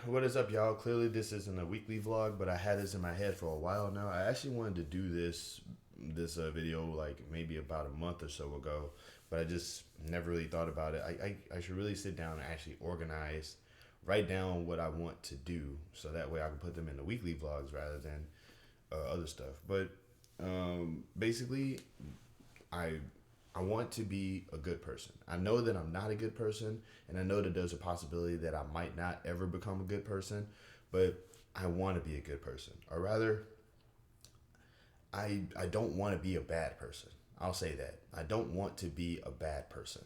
What is up, y'all? Clearly, this isn't a weekly vlog, but I had this in my head for a while now. I actually wanted to do this video like maybe about a month or so ago, but I just never really thought about it. I should really sit down and actually organize, write down what I want to do, so that way I can put them in the weekly vlogs rather than other stuff. But basically, I I want to be a good person. I know that I'm not a good person, and I know that there's a possibility that I might not ever become a good person, but I want to be a good person. Or rather, I don't want to be a bad person. I'll say that. I don't want to be a bad person.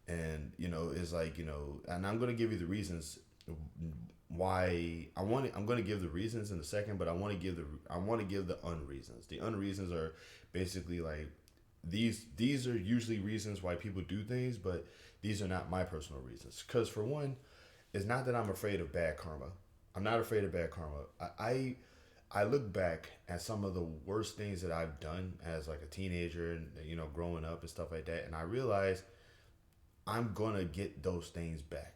And, it's like, and I'm going to give you the reasons why I'm going to give the reasons in a second, but I want to give the unreasons. The unreasons are basically like these are usually reasons why people do things, but these are not my personal reasons. Because for one, it's not that I'm afraid of bad karma. I'm not afraid of bad karma. I look back at some of the worst things that I've done as like a teenager and growing up and stuff like that, and I realize I'm gonna get those things back.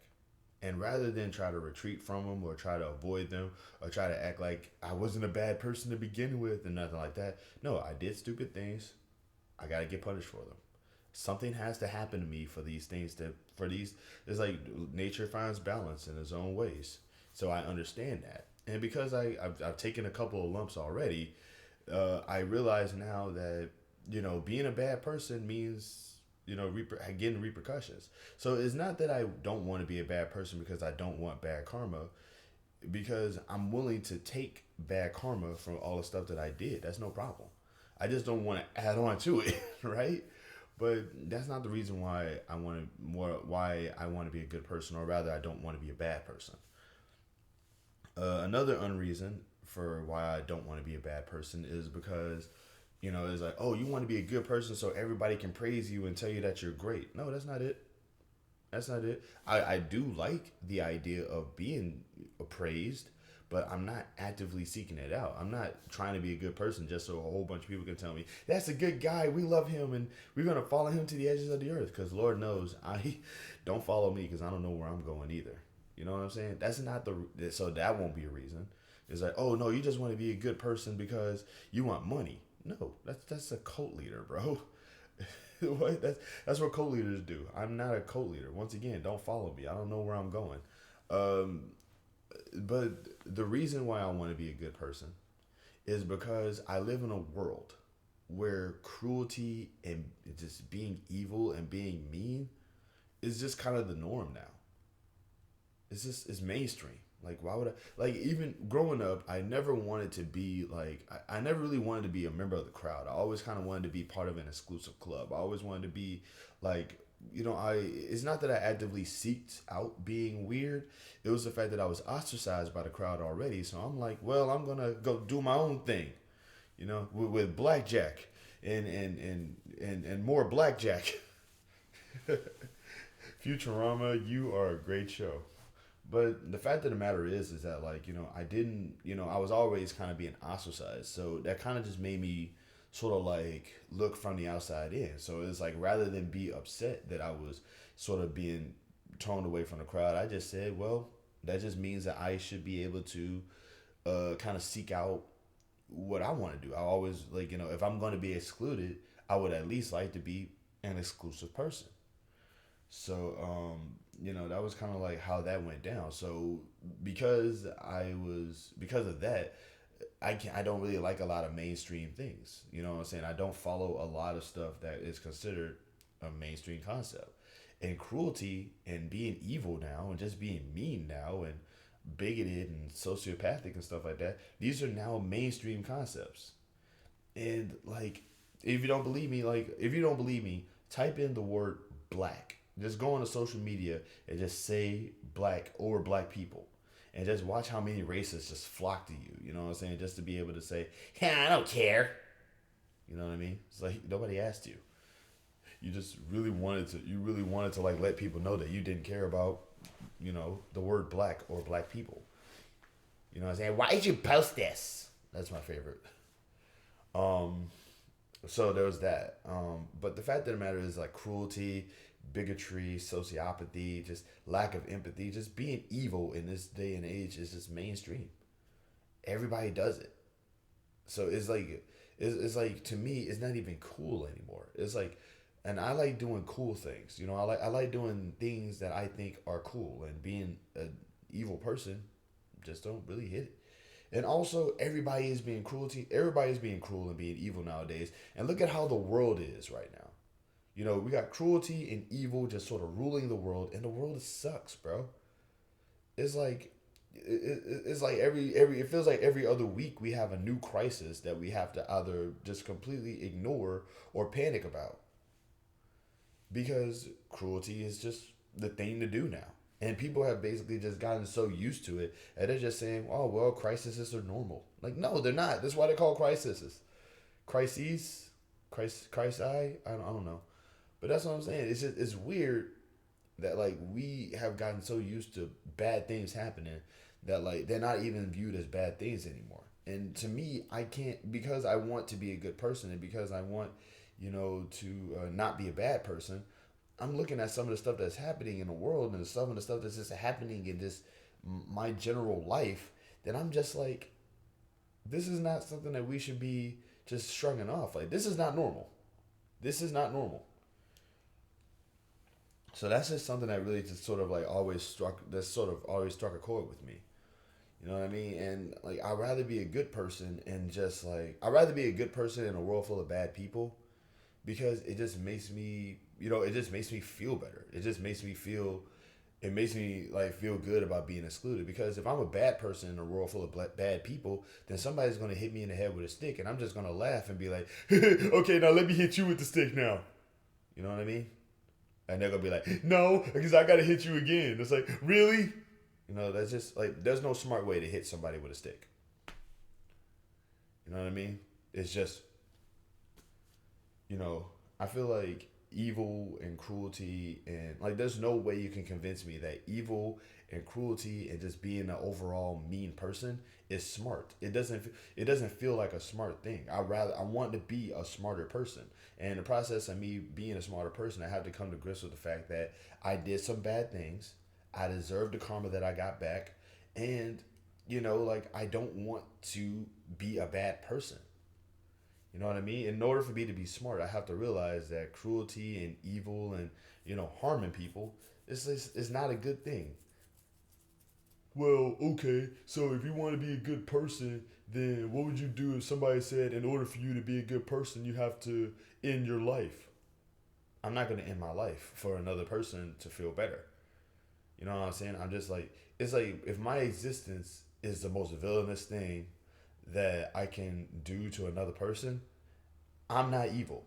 And rather than try to retreat from them or try to avoid them or try to act like I wasn't a bad person to begin with and nothing like that, no, I did stupid things. I gotta get punished for them. Something has to happen to me for these things to for these. It's like nature finds balance in its own ways, so I understand that. And because I've taken a couple of lumps already, I realize now that being a bad person means getting repercussions. So it's not that I don't want to be a bad person because I don't want bad karma, because I'm willing to take bad karma from all the stuff that I did. That's no problem. I just don't want to add on to it, right? But that's not the reason why I want to be a good person, or rather, I don't want to be a bad person. Another unreason for why I don't want to be a bad person is because it's like, oh, you want to be a good person so everybody can praise you and tell you that you're great. No, that's not it. That's not it. I do like the idea of being praised, but I'm not actively seeking it out. I'm not trying to be a good person just so a whole bunch of people can tell me that's a good guy. We love him, and we're gonna follow him to the edges of the earth. Because Lord knows I don't follow me because I don't know where I'm going either. You know what I'm saying? That's not so that won't be a reason. It's like, oh no, you just want to be a good person because you want money. No, that's a cult leader, bro. What? That's what cult leaders do. I'm not a cult leader. Once again, don't follow me. I don't know where I'm going. Um, but the reason why I want to be a good person is because I live in a world where cruelty and just being evil and being mean is just kind of the norm now. It's mainstream. Like, why would I, like, even growing up, I never wanted to be like, I never really wanted to be a member of the crowd. I always kind of wanted to be part of an exclusive club. I always wanted to be like, it's not that I actively seeked out being weird. It was the fact that I was ostracized by the crowd already. So I'm like, well, I'm going to go do my own thing, with blackjack and more blackjack. Futurama, you are a great show. But the fact of the matter is that like I didn't I was always kind of being ostracized, so that kind of just made me sort of like look from the outside in. So it's like rather than be upset that I was sort of being turned away from the crowd, I just said, well, that just means that I should be able to kind of seek out what I want to do. I always like if I'm going to be excluded, I would at least like to be an exclusive person. So, that was kind of like how that went down. So, because of that, I don't really like a lot of mainstream things. You know what I'm saying? I don't follow a lot of stuff that is considered a mainstream concept. And cruelty and being evil now and just being mean now and bigoted and sociopathic and stuff like that, these are now mainstream concepts. And like, if you don't believe me, type in the word black. Just go on to social media and just say black or black people. And just watch how many racists just flock to you. You know what I'm saying? Just to be able to say, yeah, I don't care. You know what I mean? It's like nobody asked you. You really wanted to like let people know that you didn't care about, the word black or black people. You know what I'm saying? Why did you post this? That's my favorite. Um, so there was that. But the fact of the matter is like cruelty, bigotry, sociopathy, just lack of empathy, just being evil in this day and age is just mainstream. Everybody does it. So it's like to me, it's not even cool anymore. It's like, and I like doing cool things. You know, I like doing things that I think are cool, and being an evil person just don't really hit it. And also, everybody is being cruelty. Everybody is being cruel and being evil nowadays. And look at how the world is right now. You know, we got cruelty and evil just sort of ruling the world, and the world sucks, bro. It's like it's like every it feels like every other week we have a new crisis that we have to either just completely ignore or panic about, because cruelty is just the thing to do now. And people have basically just gotten so used to it and they're just saying, "Oh well, crises are normal." Like, no, they're not. That's why they call crises. Crises, I don't know. But that's what I'm saying. It's weird that like we have gotten so used to bad things happening that like they're not even viewed as bad things anymore. And to me, I can't, because I want to be a good person and because I want, to not be a bad person. I'm looking at some of the stuff that's happening in the world and some of the stuff that's just happening in this my general life. That I'm just like, this is not something that we should be just shrugging off. Like, this is not normal. This is not normal. So that's just something that really just sort of like always struck, that sort of always struck a chord with me. You know what I mean? And like, I'd rather be a good person and just like, I'd rather be a good person in a world full of bad people, because it just makes me, it just makes me feel better. It just makes me feel, it makes me like feel good about being excluded. Because if I'm a bad person in a world full of bad people, then somebody's going to hit me in the head with a stick and I'm just going to laugh and be like, okay, now let me hit you with the stick now. You know what I mean? And they're gonna be like, no, because I gotta hit you again. It's like, really? That's just like, there's no smart way to hit somebody with a stick. You know what I mean? It's just, I feel like evil and cruelty, and like, there's no way you can convince me that evil and cruelty and just being an overall mean person is smart. It doesn't feel like a smart thing. I want to be a smarter person. And in the process of me being a smarter person, I have to come to grips with the fact that I did some bad things. I deserve the karma that I got back. And, like, I don't want to be a bad person. You know what I mean? In order for me to be smart, I have to realize that cruelty and evil and, harming people is not a good thing. Well, okay, so if you want to be a good person, then what would you do if somebody said, in order for you to be a good person, you have to end your life? I'm not going to end my life for another person to feel better. You know what I'm saying? I'm just like, it's like, if my existence is the most villainous thing that I can do to another person, I'm not evil.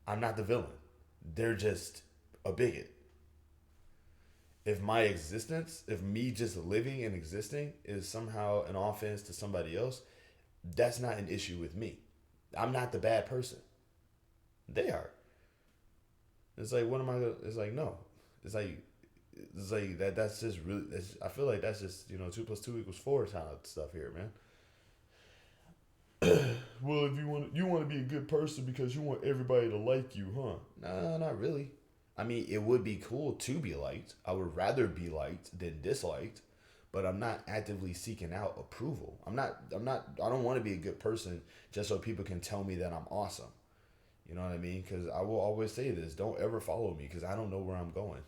I'm not the villain. They're just a bigot. If me just living and existing is somehow an offense to somebody else, that's not an issue with me. I'm not the bad person. They are. It's like, what am I gonna, it's like, no. It's like, that's just really, I feel like that's just, 2 + 2 = 4 kind of stuff here, man. Well, if you want to be a good person because you want everybody to like you, huh? No, not really. I mean, it would be cool to be liked. I would rather be liked than disliked, but I'm not actively seeking out approval. I don't want to be a good person just so people can tell me that I'm awesome. You know what I mean? Because I will always say this: don't ever follow me, because I don't know where I'm going.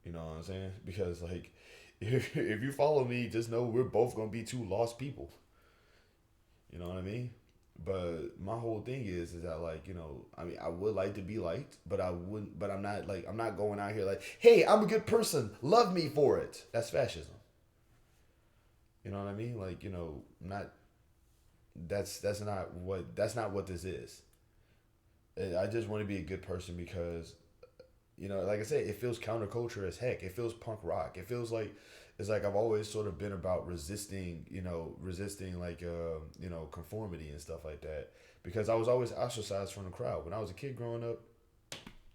You know what I'm saying? Because like, if you follow me, just know we're both gonna be two lost people. You know what I mean? But my whole thing is that, like, I mean, I would like to be liked, but I wouldn't. But I'm not going out here like, hey, I'm a good person, love me for it. That's fascism. You know what I mean? Like, not, that's not what this is. I just want to be a good person because, like I said, it feels counterculture as heck. It feels punk rock. It feels like, it's like I've always sort of been about resisting like conformity and stuff like that, because I was always ostracized from the crowd when I was a kid growing up.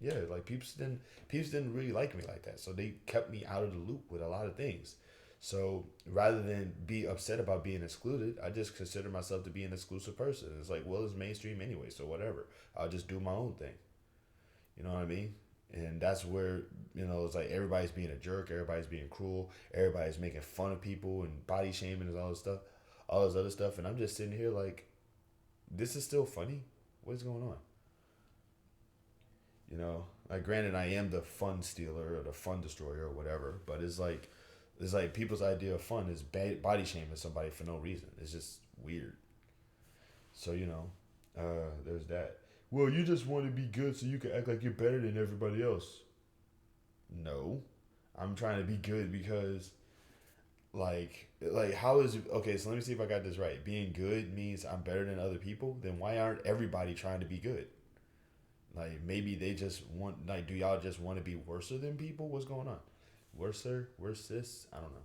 Yeah, like people didn't really like me like that, so they kept me out of the loop with a lot of things. So rather than be upset about being excluded, I just consider myself to be an exclusive person. It's like, well, it's mainstream anyway, so whatever. I'll just do my own thing. You know what I mean? And that's where, it's like everybody's being a jerk, everybody's being cruel, everybody's making fun of people and body shaming and all this stuff, all this other stuff. And I'm just sitting here like, this is still funny? What is going on? Like granted, I am the fun stealer or the fun destroyer or whatever, but it's like people's idea of fun is body shaming somebody for no reason. It's just weird. So there's that. Well, you just want to be good so you can act like you're better than everybody else. No, I'm trying to be good because like how is it, okay? So let me see if I got this right. Being good means I'm better than other people. Then why aren't everybody trying to be good? Like maybe they just want, like, do y'all just want to be worser than people? What's going on? Worser, worse this? I don't know.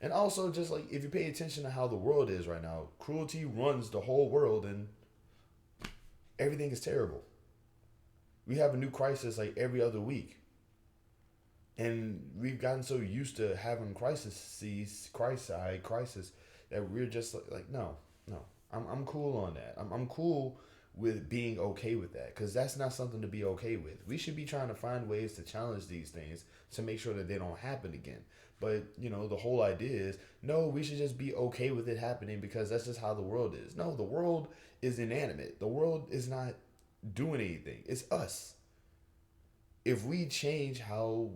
And also, just like if you pay attention to how the world is right now, cruelty runs the whole world, and everything is terrible. We have a new crisis like every other week, and we've gotten so used to having crisis, that we're just like no, no. I'm cool on that. I'm cool with being okay with that, because that's not something to be okay with. We should be trying to find ways to challenge these things to make sure that they don't happen again. But the whole idea is no, we should just be okay with it happening because that's just how the world is. No, the world is inanimate. The world is not doing anything. It's us. If we change how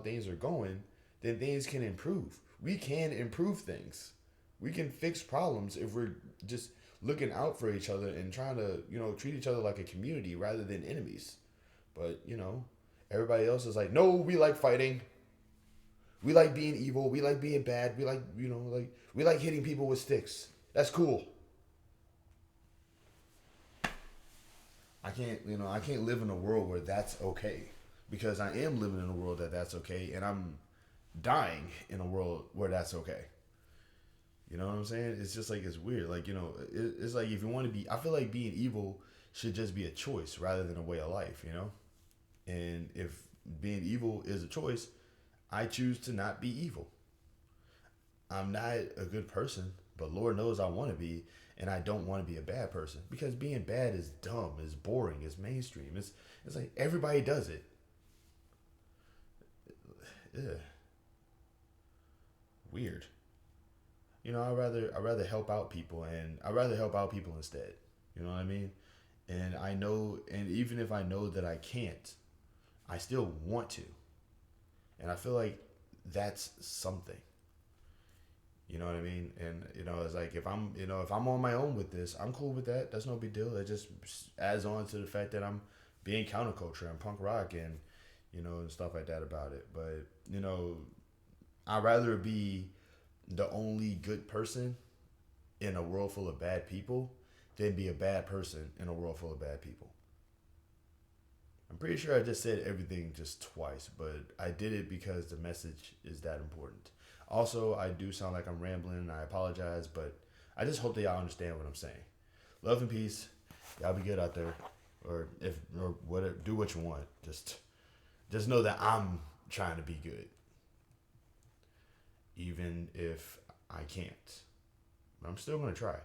things are going, then things can improve. We can improve things. We can fix problems if we're just looking out for each other and trying to, treat each other like a community rather than enemies. But, everybody else is like, no, we like fighting. We like being evil. We like being bad. We like, we like hitting people with sticks. That's cool. I can't live in a world where that's okay, because I am living in a world that's okay, and I'm dying in a world where that's okay. You know what I'm saying? It's just like, it's weird. Like, it's like if you want to be, I feel like being evil should just be a choice rather than a way of life. And if being evil is a choice, I choose to not be evil. I'm not a good person, but Lord knows I want to be, and I don't want to be a bad person, because being bad is dumb, is boring, is mainstream. It's like everybody does it. Ugh. Weird. I'd rather help out people, and I'd rather help out people instead. You know what I mean? And I know, and even if I know that I can't, I still want to. And I feel like that's something. You know what I mean? And it's like if I'm on my own with this, I'm cool with that. That's no big deal. That just adds on to the fact that I'm being counterculture and punk rock and and stuff like that about it. But I'd rather be the only good person in a world full of bad people than be a bad person in a world full of bad people. I'm pretty sure I just said everything just twice, but I did it because the message is that important. Also, I do sound like I'm rambling, and I apologize, but I just hope that y'all understand what I'm saying. Love and peace. Y'all be good out there, or whatever. Do what you want. Just know that I'm trying to be good, even if I can't. But I'm still gonna try.